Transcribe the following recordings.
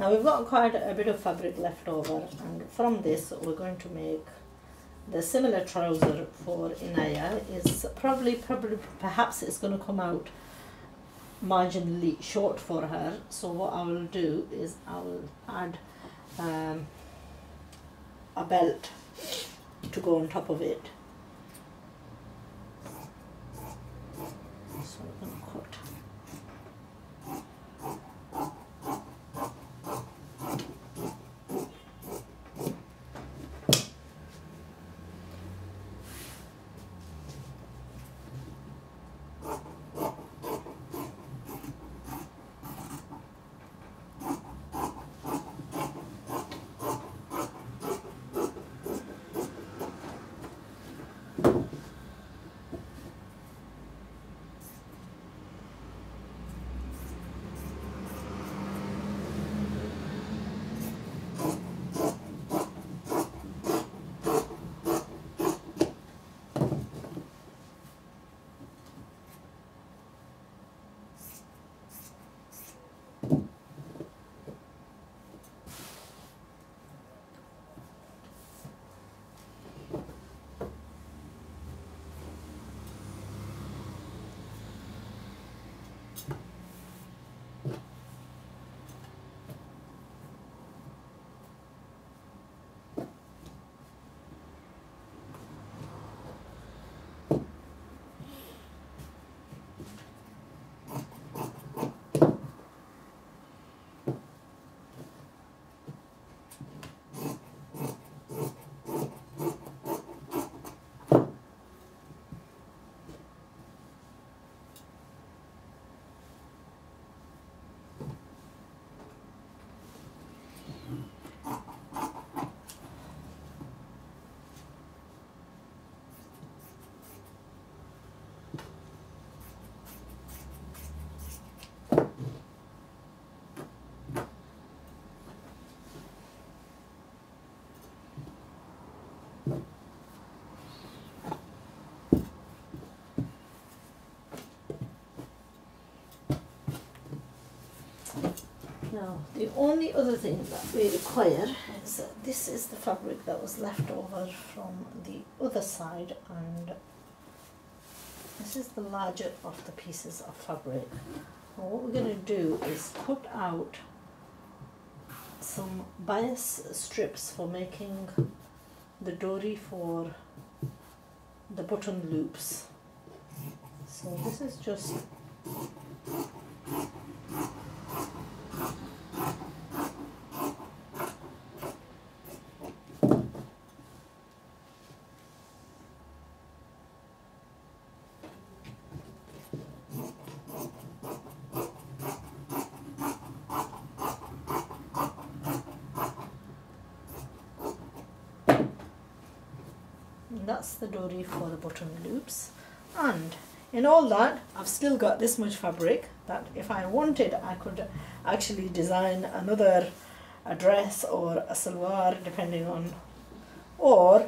Now we've got quite a bit of fabric left over, and from this we're going to make the similar trouser for Inaya. Is perhaps it's going to come out marginally short for her, so what I will do is I will add a belt to go on top of it. So we're going to cut. Now, the only other thing that we require is that this is the fabric that was left over from the other side, and this is the larger of the pieces of fabric. And what we're going to do is cut out some bias strips for making the dory for the button loops. So this is just that's the dory for the button loops. And in all that, I've still got this much fabric that if I wanted, I could actually design another a dress or a salwar, depending on, or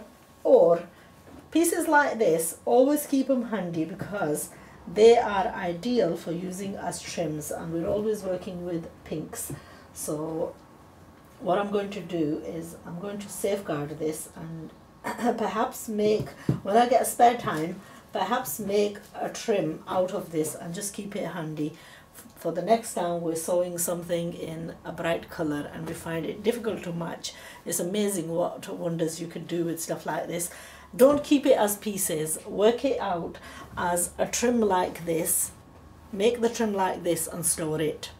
pieces like this, always keep them handy because they are ideal for using as trims, and we're always working with pinks. So what I'm going to do is I'm going to safeguard this and perhaps make, when I get a spare time, perhaps make a trim out of this and just keep it handy for the next time we're sewing something in a bright color and we find it difficult to match. It's amazing what wonders you could do with stuff like this. Don't keep it as pieces, work it out as a trim like this, make the trim like this and store it,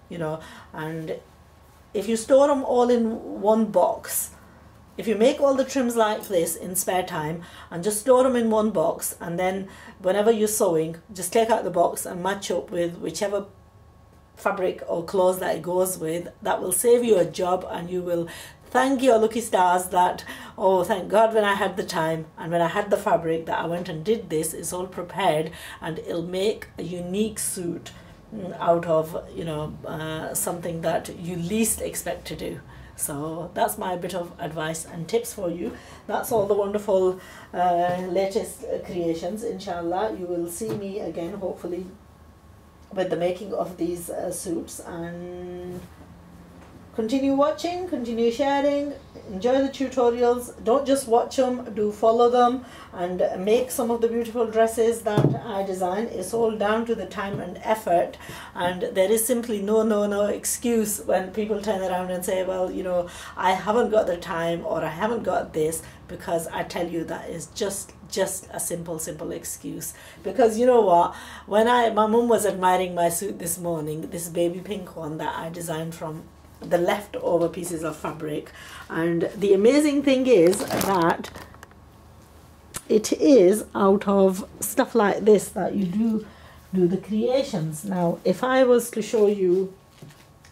you know. And if you store them all in one box, if you make all the trims like this in spare time and just store them in one box, and then whenever you're sewing, just take out the box and match up with whichever fabric or clothes that it goes with, that will save you a job, and you will thank your lucky stars that, oh, thank God when I had the time and when I had the fabric that I went and did this. It's all prepared and it'll make a unique suit out of, you know, something that you least expect to do. So that's my bit of advice and tips for you. That's all the wonderful latest creations. Inshallah, you will see me again, hopefully, with the making of these suits, and continue watching, continue sharing, enjoy the tutorials. Don't just watch them, do follow them and make some of the beautiful dresses that I design. It's all down to the time and effort, and there is simply no excuse when people turn around and say, well, you know, I haven't got the time or I haven't got this, because I tell you that is just a simple excuse. Because you know what, when my mum was admiring my suit this morning, this baby pink one that I designed from the leftover pieces of fabric, and the amazing thing is that it is out of stuff like this that you do the creations. Now if I was to show you,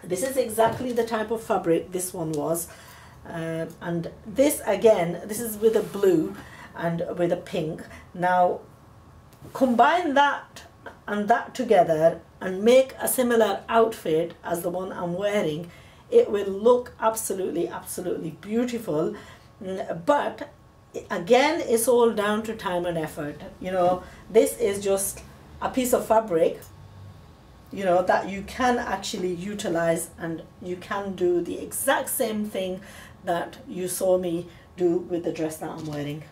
this is exactly the type of fabric this one was, and this again, this is with a blue and with a pink. Now combine that and that together and make a similar outfit as the one I'm wearing. It will look absolutely beautiful, but again, it's all down to time and effort. You know, this is just a piece of fabric, you know, that you can actually utilize, and you can do the exact same thing that you saw me do with the dress that I'm wearing.